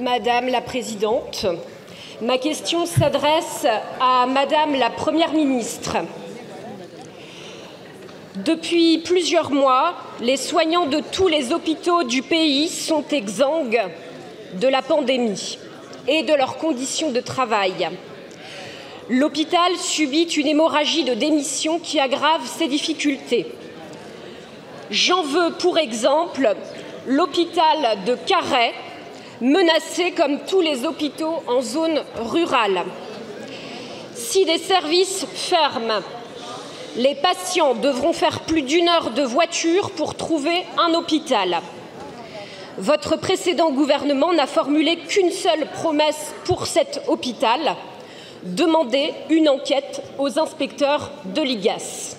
Madame la Présidente. Ma question s'adresse à Madame la Première ministre. Depuis plusieurs mois, les soignants de tous les hôpitaux du pays sont exsangues de la pandémie et de leurs conditions de travail. L'hôpital subit une hémorragie de démissions qui aggrave ses difficultés. J'en veux pour exemple l'hôpital de Carhaix, menacé comme tous les hôpitaux en zone rurale. Si des services ferment, les patients devront faire plus d'1 heure de voiture pour trouver un hôpital. Votre précédent gouvernement n'a formulé qu'une seule promesse pour cet hôpital, demander une enquête aux inspecteurs de l'IGAS.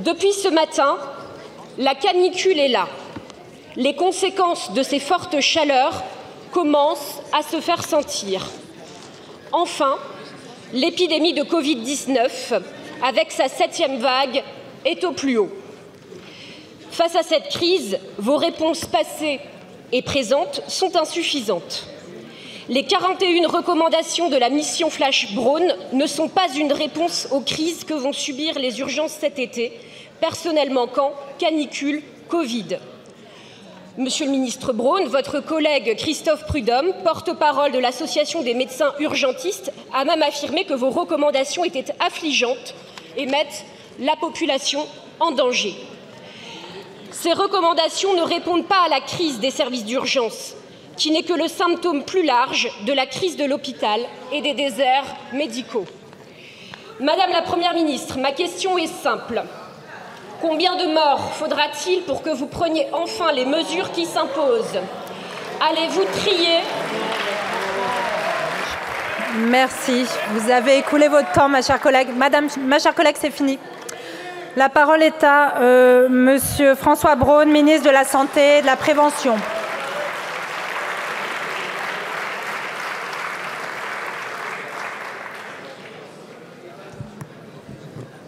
Depuis ce matin, la canicule est là. Les conséquences de ces fortes chaleurs commencent à se faire sentir. Enfin, l'épidémie de Covid-19, avec sa 7e vague, est au plus haut. Face à cette crise, vos réponses passées et présentes sont insuffisantes. Les 41 recommandations de la mission Flash Braun ne sont pas une réponse aux crises que vont subir les urgences cet été, personnel manquant, canicule, Covid. Monsieur le ministre Braun, votre collègue Christophe Prudhomme, porte-parole de l'Association des médecins urgentistes, a même affirmé que vos recommandations étaient affligeantes et mettent la population en danger. Ces recommandations ne répondent pas à la crise des services d'urgence, qui n'est que le symptôme plus large de la crise de l'hôpital et des déserts médicaux. Madame la Première ministre, ma question est simple. Combien de morts faudra-t-il pour que vous preniez enfin les mesures qui s'imposent? Allez-vous trier? Merci. Vous avez écoulé votre temps, ma chère collègue. Ma chère collègue, c'est fini. La parole est à Monsieur François Braun, ministre de la Santé et de la Prévention.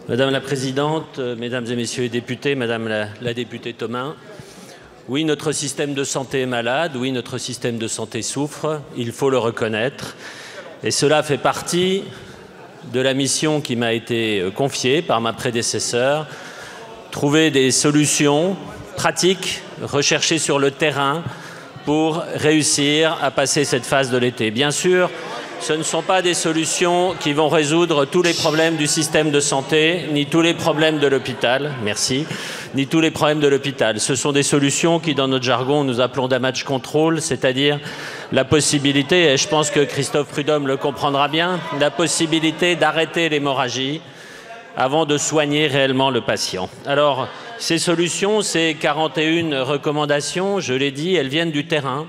Madame la Présidente, Mesdames et Messieurs les députés, Madame la députée Thomas, oui, notre système de santé est malade, oui, notre système de santé souffre, il faut le reconnaître. Et cela fait partie de la mission qui m'a été confiée par ma prédécesseure, trouver des solutions pratiques, recherchées sur le terrain pour réussir à passer cette phase de l'été. Bien sûr, ce ne sont pas des solutions qui vont résoudre tous les problèmes du système de santé, ni tous les problèmes de l'hôpital, merci, ni tous les problèmes de l'hôpital. Ce sont des solutions qui, dans notre jargon, nous appelons damage control, c'est-à-dire la possibilité, et je pense que Christophe Prudhomme le comprendra bien, la possibilité d'arrêter l'hémorragie avant de soigner réellement le patient. Alors, ces solutions, ces 41 recommandations, je l'ai dit, elles viennent du terrain.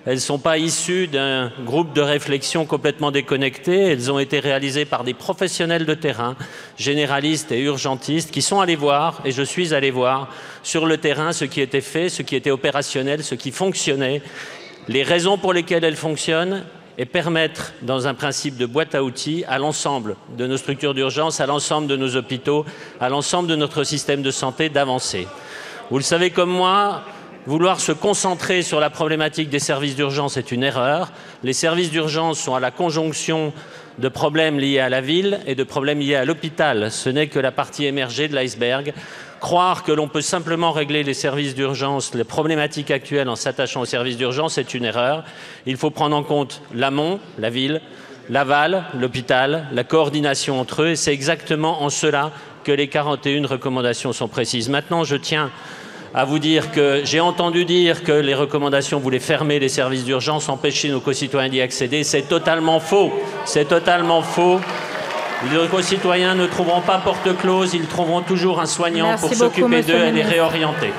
Elles ne sont pas issues d'un groupe de réflexion complètement déconnecté. Elles ont été réalisées par des professionnels de terrain, généralistes et urgentistes, qui sont allés voir, et je suis allé voir, sur le terrain ce qui était fait, ce qui était opérationnel, ce qui fonctionnait, les raisons pour lesquelles elles fonctionnent, et permettre, dans un principe de boîte à outils, à l'ensemble de nos structures d'urgence, à l'ensemble de nos hôpitaux, à l'ensemble de notre système de santé, d'avancer. Vous le savez comme moi, vouloir se concentrer sur la problématique des services d'urgence est une erreur. Les services d'urgence sont à la conjonction de problèmes liés à la ville et de problèmes liés à l'hôpital. Ce n'est que la partie émergée de l'iceberg. Croire que l'on peut simplement régler les services d'urgence, les problématiques actuelles en s'attachant aux services d'urgence est une erreur. Il faut prendre en compte l'amont, la ville, l'aval, l'hôpital, la coordination entre eux. Et c'est exactement en cela que les 41 recommandations sont précises. Maintenant, je tiens à vous dire que j'ai entendu dire que les recommandations voulaient fermer les services d'urgence, empêcher nos concitoyens d'y accéder. C'est totalement faux. C'est totalement faux. Les concitoyens ne trouveront pas porte close, ils trouveront toujours un soignant pour s'occuper d'eux et les réorienter.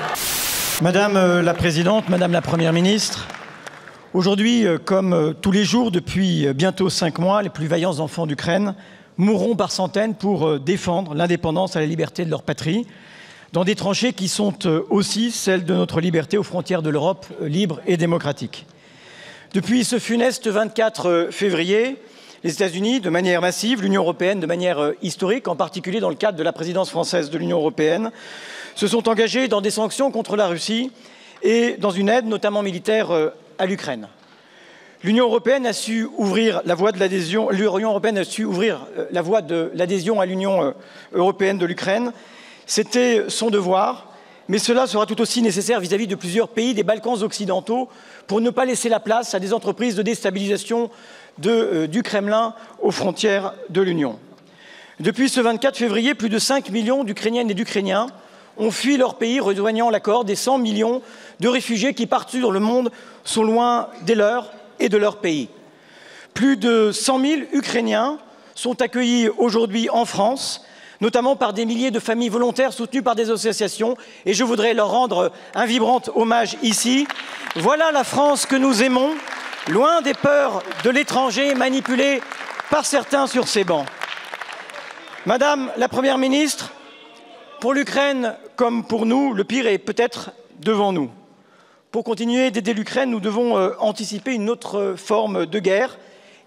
Madame la Présidente, Madame la Première ministre, aujourd'hui, comme tous les jours depuis bientôt 5 mois, les plus vaillants enfants d'Ukraine mourront par centaines pour défendre l'indépendance et la liberté de leur patrie, dans des tranchées qui sont aussi celles de notre liberté aux frontières de l'Europe libre et démocratique. Depuis ce funeste 24 février, les États-Unis, de manière massive, l'Union européenne, de manière historique, en particulier dans le cadre de la présidence française de l'Union européenne, se sont engagés dans des sanctions contre la Russie et dans une aide, notamment militaire, à l'Ukraine. L'Union européenne a su ouvrir la voie de l'adhésion. L'Union européenne a su ouvrir la voie de l'adhésion à l'Union européenne de l'Ukraine. C'était son devoir, mais cela sera tout aussi nécessaire vis-à-vis de plusieurs pays des Balkans occidentaux pour ne pas laisser la place à des entreprises de déstabilisation du Kremlin aux frontières de l'Union. Depuis ce 24 février, plus de 5 millions d'Ukrainiennes et d'Ukrainiens ont fui leur pays, rejoignant l'accord des 100 millions de réfugiés qui, partout dans le monde, sont loin des leurs et de leur pays. Plus de 100 000 Ukrainiens sont accueillis aujourd'hui en France, notamment par des milliers de familles volontaires soutenues par des associations, et je voudrais leur rendre un vibrant hommage ici. Voilà la France que nous aimons, loin des peurs de l'étranger manipulé par certains sur ces bancs. Madame la Première ministre, pour l'Ukraine comme pour nous, le pire est peut-être devant nous. Pour continuer d'aider l'Ukraine, nous devons anticiper une autre forme de guerre,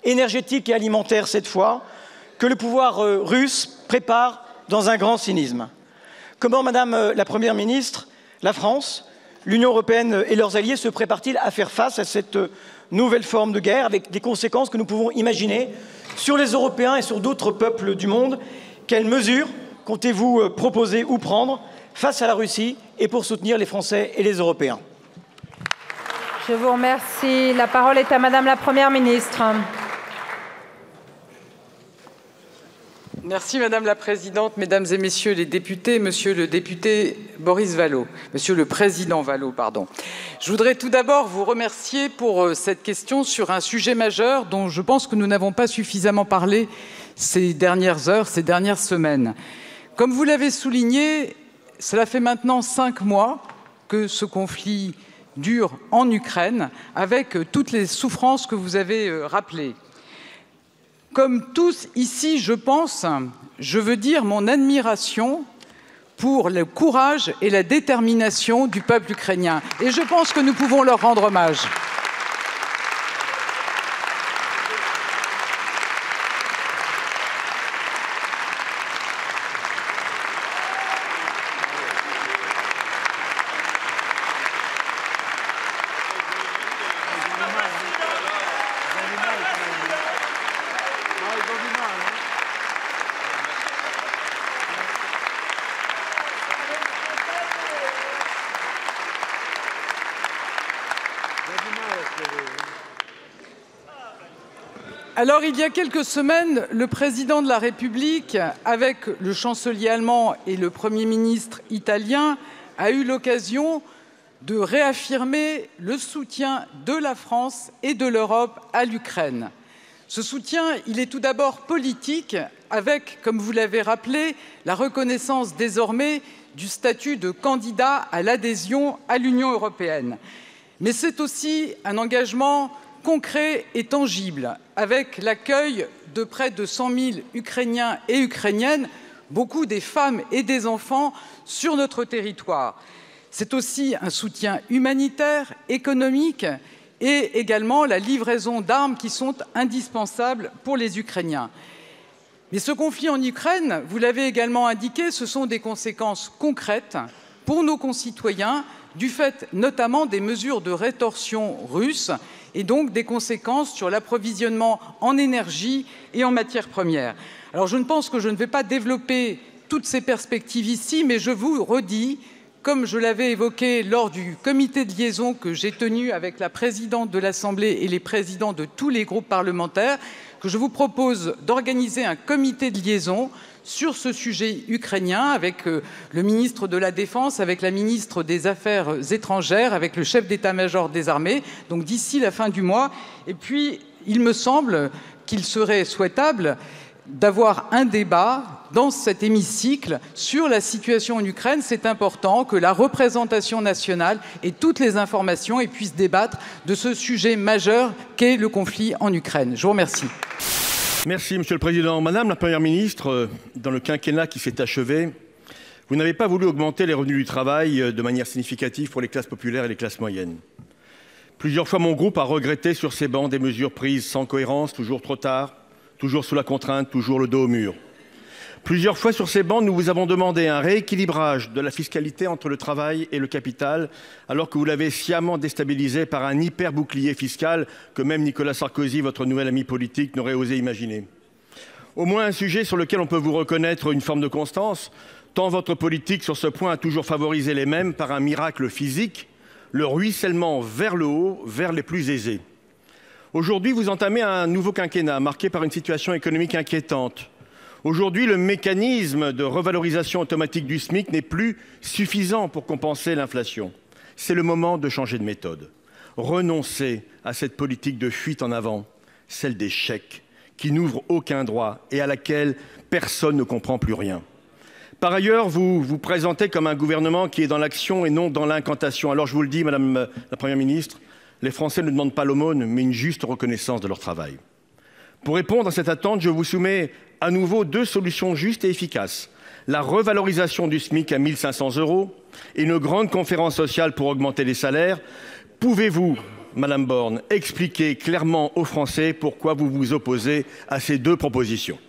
énergétique et alimentaire cette fois, que le pouvoir russe prépare dans un grand cynisme. Comment, Madame la Première ministre, la France, l'Union européenne et leurs alliés se préparent-ils à faire face à cette nouvelle forme de guerre avec des conséquences que nous pouvons imaginer sur les Européens et sur d'autres peuples du monde? Quelles mesures comptez-vous proposer ou prendre face à la Russie et pour soutenir les Français et les Européens? Je vous remercie. La parole est à Madame la Première ministre. Merci Madame la Présidente, Mesdames et Messieurs les députés, Monsieur le député Boris Vallaud, Monsieur le Président Vallaud, pardon. Je voudrais tout d'abord vous remercier pour cette question sur un sujet majeur dont je pense que nous n'avons pas suffisamment parlé ces dernières heures, ces dernières semaines. Comme vous l'avez souligné, cela fait maintenant 5 mois que ce conflit dure en Ukraine, avec toutes les souffrances que vous avez rappelées. Comme tous ici, je pense, je veux dire mon admiration pour le courage et la détermination du peuple ukrainien. Et je pense que nous pouvons leur rendre hommage. Alors, il y a quelques semaines, le président de la République, avec le chancelier allemand et le Premier ministre italien, a eu l'occasion de réaffirmer le soutien de la France et de l'Europe à l'Ukraine. Ce soutien, il est tout d'abord politique, avec, comme vous l'avez rappelé, la reconnaissance désormais du statut de candidat à l'adhésion à l'Union européenne. Mais c'est aussi un engagement concret et tangible, avec l'accueil de près de 100 000 Ukrainiens et Ukrainiennes, beaucoup des femmes et des enfants sur notre territoire. C'est aussi un soutien humanitaire, économique et également la livraison d'armes qui sont indispensables pour les Ukrainiens. Mais ce conflit en Ukraine, vous l'avez également indiqué, ce sont des conséquences concrètes pour nos concitoyens, du fait notamment des mesures de rétorsion russes et donc des conséquences sur l'approvisionnement en énergie et en matières premières. Alors je pense que je ne vais pas développer toutes ces perspectives ici, mais je vous redis, comme je l'avais évoqué lors du comité de liaison que j'ai tenu avec la présidente de l'Assemblée et les présidents de tous les groupes parlementaires, que je vous propose d'organiser un comité de liaison sur ce sujet ukrainien avec le ministre de la Défense, avec la ministre des Affaires étrangères, avec le chef d'état-major des armées, donc d'ici la fin du mois. Et puis, il me semble qu'il serait souhaitable d'avoir un débat dans cet hémicycle sur la situation en Ukraine. C'est important que la représentation nationale ait toutes les informations et puisse débattre de ce sujet majeur qu'est le conflit en Ukraine. Je vous remercie. Merci, Monsieur le Président. Madame la Première ministre, dans le quinquennat qui s'est achevé, vous n'avez pas voulu augmenter les revenus du travail de manière significative pour les classes populaires et les classes moyennes. Plusieurs fois, mon groupe a regretté sur ces bancs des mesures prises sans cohérence, toujours trop tard, toujours sous la contrainte, toujours le dos au mur. Plusieurs fois sur ces bancs, nous vous avons demandé un rééquilibrage de la fiscalité entre le travail et le capital, alors que vous l'avez sciemment déstabilisé par un hyper-bouclier fiscal que même Nicolas Sarkozy, votre nouvel ami politique, n'aurait osé imaginer. Au moins un sujet sur lequel on peut vous reconnaître une forme de constance, tant votre politique sur ce point a toujours favorisé les mêmes par un miracle physique, le ruissellement vers le haut, vers les plus aisés. Aujourd'hui, vous entamez un nouveau quinquennat marqué par une situation économique inquiétante. Aujourd'hui, le mécanisme de revalorisation automatique du SMIC n'est plus suffisant pour compenser l'inflation. C'est le moment de changer de méthode. Renoncer à cette politique de fuite en avant, celle des chèques, qui n'ouvre aucun droit et à laquelle personne ne comprend plus rien. Par ailleurs, vous vous présentez comme un gouvernement qui est dans l'action et non dans l'incantation. Alors je vous le dis, Madame la Première ministre, les Français ne demandent pas l'aumône, mais une juste reconnaissance de leur travail. Pour répondre à cette attente, je vous soumets à nouveau 2 solutions justes et efficaces. La revalorisation du SMIC à 1 500 € et une grande conférence sociale pour augmenter les salaires. Pouvez-vous, Madame Borne, expliquer clairement aux Français pourquoi vous vous opposez à ces 2 propositions?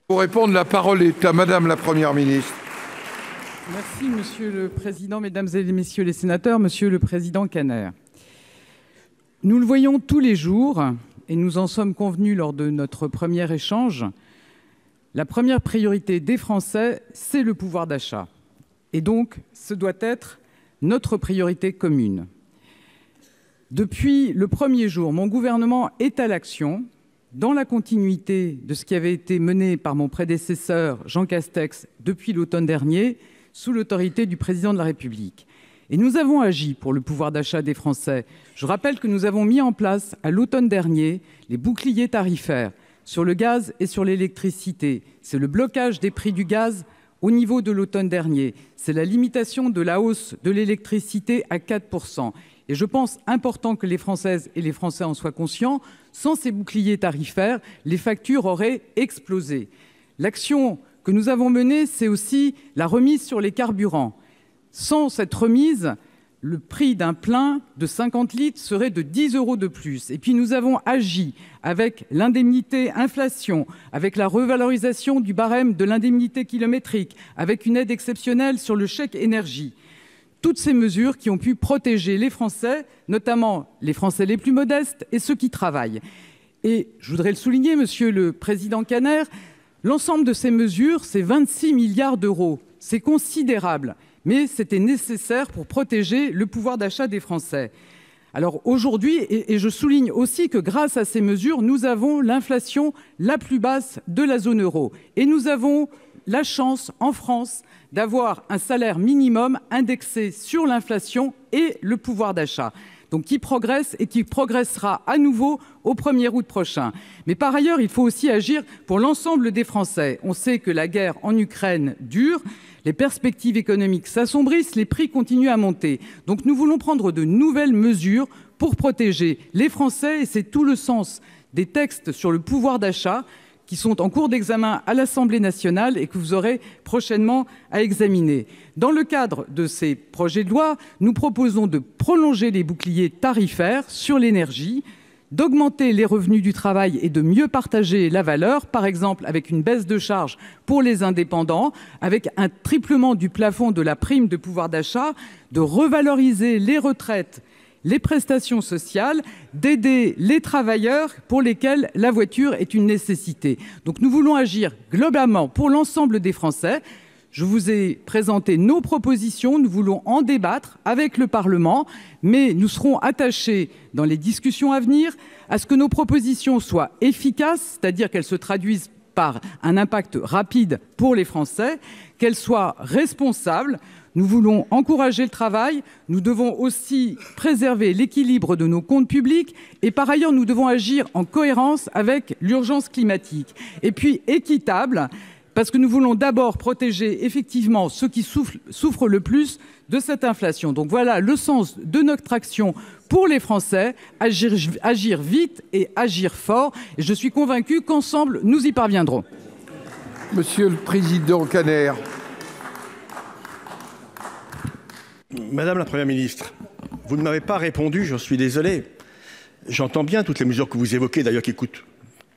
Pour répondre, la parole est à Madame la Première ministre. Merci, Monsieur le Président, Mesdames et Messieurs les sénateurs, Monsieur le Président Kanner. Nous le voyons tous les jours, et nous en sommes convenus lors de notre premier échange, la première priorité des Français, c'est le pouvoir d'achat. Et donc, ce doit être notre priorité commune. Depuis le premier jour, mon gouvernement est à l'action, dans la continuité de ce qui avait été mené par mon prédécesseur Jean Castex depuis l'automne dernier, sous l'autorité du Président de la République. Et nous avons agi pour le pouvoir d'achat des Français. Je rappelle que nous avons mis en place, à l'automne dernier, les boucliers tarifaires sur le gaz et sur l'électricité. C'est le blocage des prix du gaz au niveau de l'automne dernier. C'est la limitation de la hausse de l'électricité à 4%. Et je pense important que les Françaises et les Français en soient conscients. Sans ces boucliers tarifaires, les factures auraient explosé. L'action que nous avons menée, c'est aussi la remise sur les carburants. Sans cette remise, le prix d'un plein de 50 litres serait de 10 € de plus. Et puis nous avons agi avec l'indemnité inflation, avec la revalorisation du barème de l'indemnité kilométrique, avec une aide exceptionnelle sur le chèque énergie. Toutes ces mesures qui ont pu protéger les Français, notamment les Français les plus modestes et ceux qui travaillent. Et je voudrais le souligner, Monsieur le Président Kanner, l'ensemble de ces mesures, c'est 26 milliards d'euros. C'est considérable. Mais c'était nécessaire pour protéger le pouvoir d'achat des Français. Alors aujourd'hui, et je souligne aussi que grâce à ces mesures, nous avons l'inflation la plus basse de la zone euro. Et nous avons la chance, en France, d'avoir un salaire minimum indexé sur l'inflation et le pouvoir d'achat. Donc qui progresse et qui progressera à nouveau au 1er août prochain. Mais par ailleurs, il faut aussi agir pour l'ensemble des Français. On sait que la guerre en Ukraine dure. Les perspectives économiques s'assombrissent, les prix continuent à monter. Donc nous voulons prendre de nouvelles mesures pour protéger les Français et c'est tout le sens des textes sur le pouvoir d'achat qui sont en cours d'examen à l'Assemblée nationale et que vous aurez prochainement à examiner. Dans le cadre de ces projets de loi, nous proposons de prolonger les boucliers tarifaires sur l'énergie, d'augmenter les revenus du travail et de mieux partager la valeur, par exemple avec une baisse de charges pour les indépendants, avec un triplement du plafond de la prime de pouvoir d'achat, de revaloriser les retraites, les prestations sociales, d'aider les travailleurs pour lesquels la voiture est une nécessité. Donc nous voulons agir globalement pour l'ensemble des Français. Je vous ai présenté nos propositions, nous voulons en débattre avec le Parlement, mais nous serons attachés dans les discussions à venir à ce que nos propositions soient efficaces, c'est-à-dire qu'elles se traduisent par un impact rapide pour les Français, qu'elles soient responsables. Nous voulons encourager le travail, nous devons aussi préserver l'équilibre de nos comptes publics et par ailleurs nous devons agir en cohérence avec l'urgence climatique. Et puis équitable, parce que nous voulons d'abord protéger effectivement ceux qui souffrent le plus de cette inflation. Donc voilà le sens de notre action pour les Français, agir vite et agir fort. Et je suis convaincu qu'ensemble, nous y parviendrons. Monsieur le Président Kanner. Madame la Première ministre, vous ne m'avez pas répondu, j'en suis désolé. J'entends bien toutes les mesures que vous évoquez, d'ailleurs, qui coûtent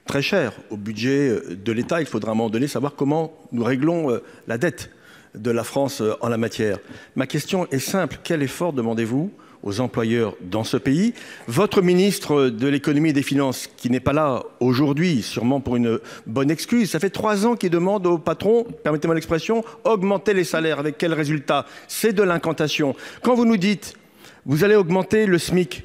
très cher au budget de l'État. Il faudra à un moment donné savoir comment nous réglons la dette de la France en la matière. Ma question est simple. Quel effort demandez-vous aux employeurs dans ce pays? Votre ministre de l'économie et des finances, qui n'est pas là aujourd'hui, sûrement pour une bonne excuse, ça fait 3 ans qu'il demande aux patrons, permettez-moi l'expression, augmenter les salaires. Avec quel résultat? C'est de l'incantation. Quand vous nous dites, vous allez augmenter le SMIC,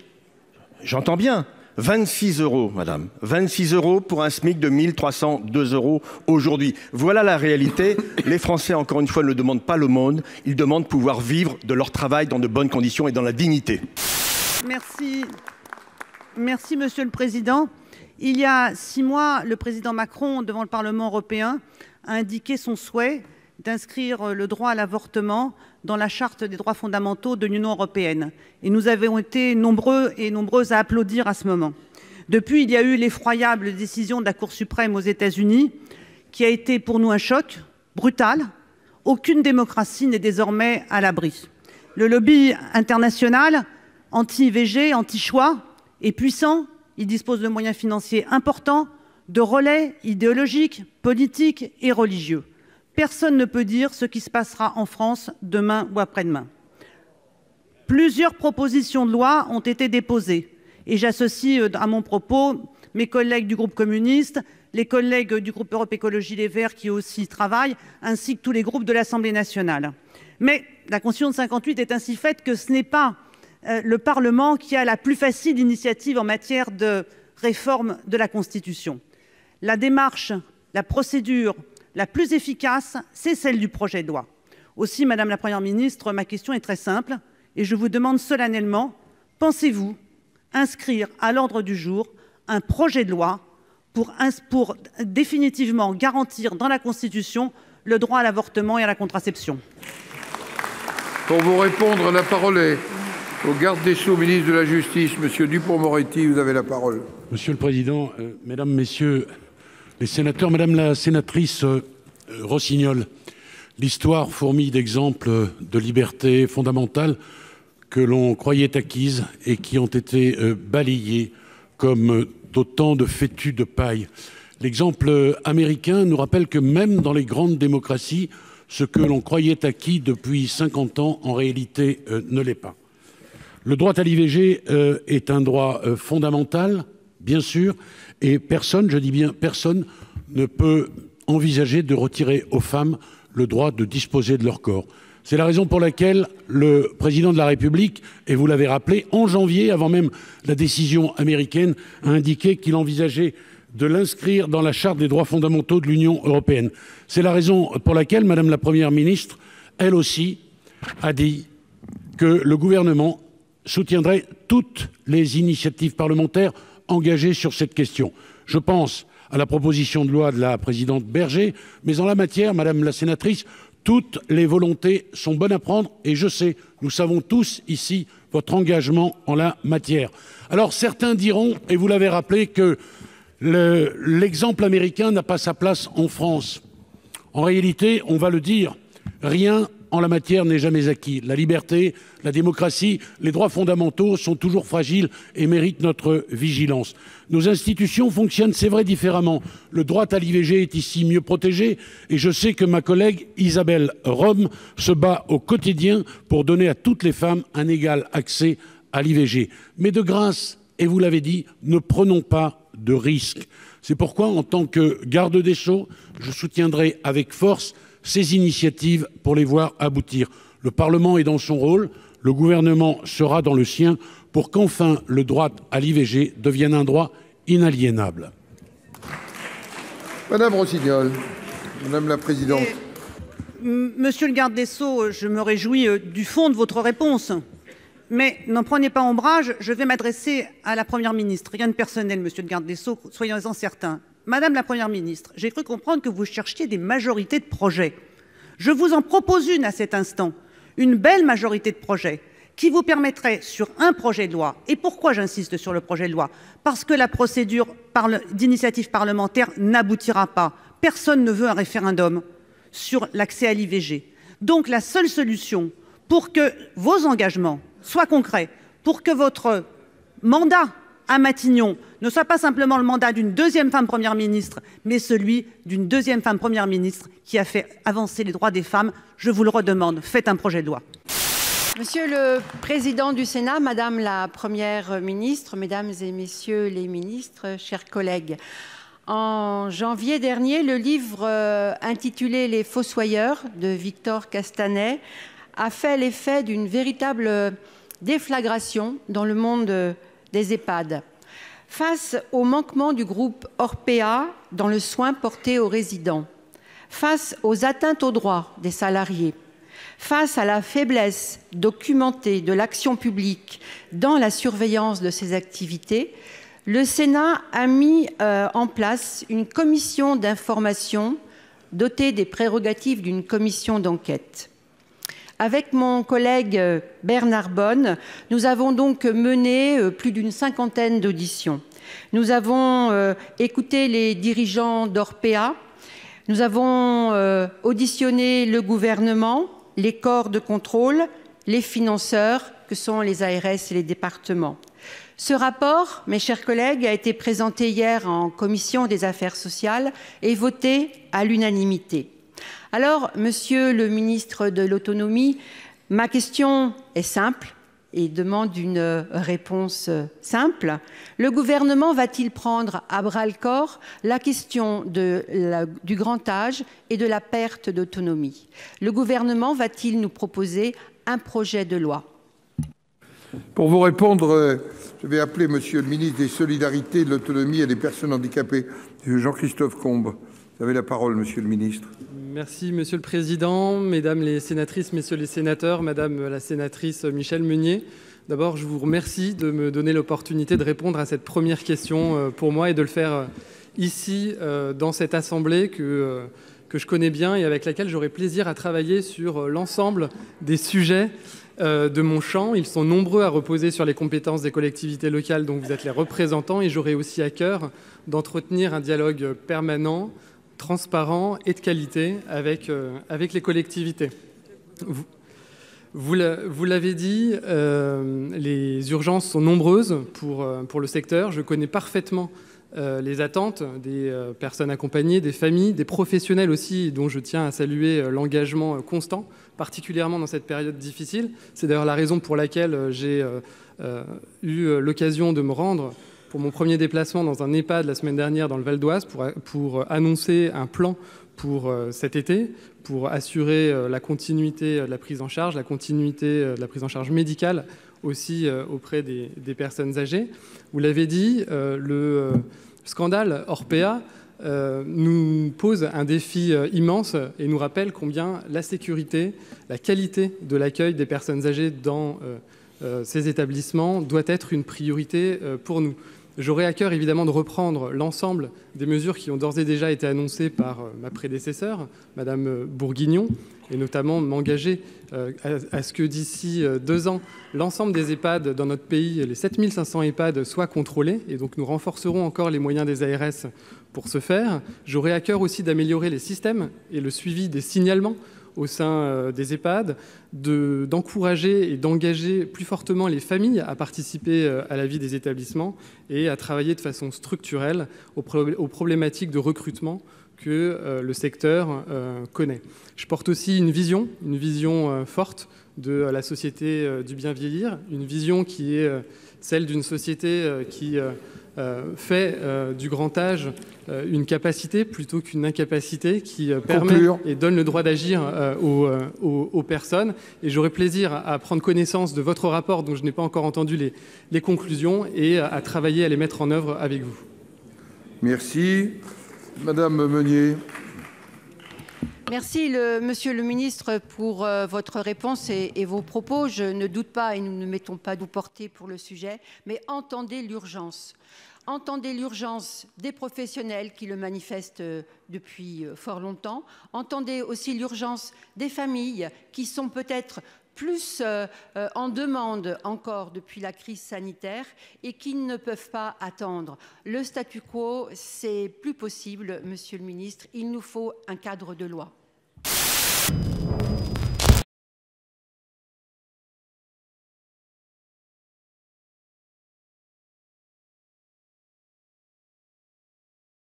j'entends bien, 26 €, madame. 26 € pour un SMIC de 1 302 € aujourd'hui. Voilà la réalité. Les Français, encore une fois, ne demandent pas l'aumône. Ils demandent pouvoir vivre de leur travail dans de bonnes conditions et dans la dignité. Merci. Merci, Monsieur le Président. Il y a 6 mois, le président Macron, devant le Parlement européen, a indiqué son souhait d'inscrire le droit à l'avortement dans la Charte des droits fondamentaux de l'Union européenne. Et nous avons été nombreux et nombreuses à applaudir à ce moment. Depuis, il y a eu l'effroyable décision de la Cour suprême aux États-Unis, qui a été pour nous un choc brutal. Aucune démocratie n'est désormais à l'abri. Le lobby international anti-IVG, anti-choix est puissant. Il dispose de moyens financiers importants, de relais idéologiques, politiques et religieux. Personne ne peut dire ce qui se passera en France demain ou après-demain. Plusieurs propositions de loi ont été déposées et j'associe à mon propos mes collègues du groupe communiste, les collègues du groupe Europe Écologie Les Verts qui aussi travaillent, ainsi que tous les groupes de l'Assemblée nationale. Mais la Constitution de 58 est ainsi faite que ce n'est pas le Parlement qui a la plus facile initiative en matière de réforme de la Constitution. La démarche, la procédure la plus efficace, c'est celle du projet de loi. Aussi, Madame la Première ministre, ma question est très simple et je vous demande solennellement, pensez-vous inscrire à l'ordre du jour un projet de loi pour définitivement garantir dans la Constitution le droit à l'avortement et à la contraception? Pour vous répondre, la parole est au garde des Sceaux, ministre de la Justice, Monsieur Dupond-Moretti, vous avez la parole. Monsieur le Président, Mesdames, Messieurs les sénateurs, Madame la sénatrice Rossignol, l'histoire fourmille d'exemples de liberté fondamentale que l'on croyait acquises et qui ont été balayées comme d'autant de fétus de paille. L'exemple américain nous rappelle que même dans les grandes démocraties, ce que l'on croyait acquis depuis 50 ans, en réalité, ne l'est pas. Le droit à l'IVG est un droit fondamental, bien sûr, et personne, je dis bien personne, ne peut envisager de retirer aux femmes le droit de disposer de leur corps. C'est la raison pour laquelle le président de la République, et vous l'avez rappelé, en janvier, avant même la décision américaine, a indiqué qu'il envisageait de l'inscrire dans la Charte des droits fondamentaux de l'Union européenne. C'est la raison pour laquelle Madame la Première ministre, elle aussi, a dit que le gouvernement soutiendrait toutes les initiatives parlementaires engagées sur cette question. Je pense à la proposition de loi de la présidente Berger, mais en la matière, Madame la sénatrice, toutes les volontés sont bonnes à prendre et je sais, nous savons tous ici votre engagement en la matière. Alors certains diront, et vous l'avez rappelé, que l'exemple américain n'a pas sa place en France. En réalité, on va le dire, rien en la matière n'est jamais acquis. La liberté, la démocratie, les droits fondamentaux sont toujours fragiles et méritent notre vigilance. Nos institutions fonctionnent, c'est vrai, différemment. Le droit à l'IVG est ici mieux protégé et je sais que ma collègue Isabelle Rome se bat au quotidien pour donner à toutes les femmes un égal accès à l'IVG. Mais de grâce, et vous l'avez dit, ne prenons pas de risques. C'est pourquoi, en tant que garde des Sceaux, je soutiendrai avec force ces initiatives pour les voir aboutir. Le Parlement est dans son rôle, le gouvernement sera dans le sien pour qu'enfin le droit à l'IVG devienne un droit inaliénable. Madame Rossignol, Madame la Présidente. Monsieur le garde des Sceaux, je me réjouis du fond de votre réponse. Mais n'en prenez pas ombrage, je vais m'adresser à la Première ministre. Rien de personnel, monsieur le garde des Sceaux, soyez-en certains. Madame la Première ministre, j'ai cru comprendre que vous cherchiez des majorités de projets. Je vous en propose une à cet instant, une belle majorité de projets qui vous permettrait sur un projet de loi. Et pourquoi j'insiste sur le projet de loi? Parce que la procédure d'initiative parlementaire n'aboutira pas. Personne ne veut un référendum sur l'accès à l'IVG. Donc la seule solution pour que vos engagements soient concrets, pour que votre mandat à Matignon ne soit pas simplement le mandat d'une deuxième femme première ministre, mais celui d'une deuxième femme première ministre qui a fait avancer les droits des femmes. Je vous le redemande, faites un projet de loi. Monsieur le Président du Sénat, Madame la Première ministre, Mesdames et Messieurs les ministres, chers collègues, en janvier dernier, le livre intitulé « Les Fossoyeurs » de Victor Castanet a fait l'effet d'une véritable déflagration dans le monde des EHPAD. Face au manquement du groupe Orpea dans le soin porté aux résidents, face aux atteintes aux droits des salariés, face à la faiblesse documentée de l'action publique dans la surveillance de ces activités, le Sénat a mis en place une commission d'information dotée des prérogatives d'une commission d'enquête. Avec mon collègue Bernard Bonne, nous avons donc mené plus d'une cinquantaine d'auditions. Nous avons écouté les dirigeants d'Orpea, nous avons auditionné le gouvernement, les corps de contrôle, les financeurs, que sont les ARS et les départements. Ce rapport, mes chers collègues, a été présenté hier en commission des affaires sociales et voté à l'unanimité. Alors, monsieur le ministre de l'Autonomie, ma question est simple et demande une réponse simple. Le gouvernement va-t-il prendre à bras-le-corps la question du grand âge et de la perte d'autonomie? Le gouvernement va-t-il nous proposer un projet de loi? Pour vous répondre, je vais appeler monsieur le ministre des Solidarités, de l'Autonomie et des personnes handicapées, Jean-Christophe Combe. Vous avez la parole, monsieur le ministre. Merci, monsieur le président, mesdames les sénatrices, messieurs les sénateurs, madame la sénatrice Michèle Meunier. D'abord, je vous remercie de me donner l'opportunité de répondre à cette première question pour moi et de le faire ici, dans cette assemblée que je connais bien et avec laquelle j'aurai plaisir à travailler sur l'ensemble des sujets de mon champ. Ils sont nombreux à reposer sur les compétences des collectivités locales dont vous êtes les représentants et j'aurai aussi à cœur d'entretenir un dialogue permanent, transparent et de qualité avec les collectivités. Vous l'avez dit, les urgences sont nombreuses pour le secteur. Je connais parfaitement les attentes des personnes accompagnées, des familles, des professionnels aussi, dont je tiens à saluer l'engagement constant, particulièrement dans cette période difficile. C'est d'ailleurs la raison pour laquelle j'ai eu l'occasion de me rendre pour mon premier déplacement dans un EHPAD la semaine dernière dans le Val d'Oise pour annoncer un plan pour cet été, pour assurer la continuité de la prise en charge, la continuité de la prise en charge médicale aussi auprès des personnes âgées. Vous l'avez dit, le scandale Orpea nous pose un défi immense et nous rappelle combien la sécurité, la qualité de l'accueil des personnes âgées dans ces établissements doit être une priorité pour nous. J'aurai à cœur évidemment de reprendre l'ensemble des mesures qui ont d'ores et déjà été annoncées par ma prédécesseur, Madame Bourguignon, et notamment m'engager à ce que d'ici 2 ans, l'ensemble des EHPAD dans notre pays, les 7500 EHPAD, soient contrôlés. Et donc nous renforcerons encore les moyens des ARS pour ce faire. J'aurai à cœur aussi d'améliorer les systèmes et le suivi des signalements au sein des EHPAD, d'encourager et d'engager plus fortement les familles à participer à la vie des établissements et à travailler de façon structurelle aux problématiques de recrutement que le secteur connaît. Je porte aussi une vision forte de la société du bien vieillir, une vision qui est celle d'une société qui fait du grand âge une capacité plutôt qu'une incapacité, qui permet et donne le droit d'agir aux personnes. Et j'aurai plaisir à prendre connaissance de votre rapport dont je n'ai pas encore entendu les conclusions et à travailler à les mettre en œuvre avec vous. Merci. Madame Meunier. Merci, monsieur le ministre, pour votre réponse et vos propos. Je ne doute pas et nous ne mettons pas de portée pour le sujet, mais entendez l'urgence. Entendez l'urgence des professionnels qui le manifestent depuis fort longtemps. Entendez aussi l'urgence des familles qui sont peut-être plus en demande encore depuis la crise sanitaire et qui ne peuvent pas attendre. Le statu quo, c'est plus possible, monsieur le ministre. Il nous faut un cadre de loi.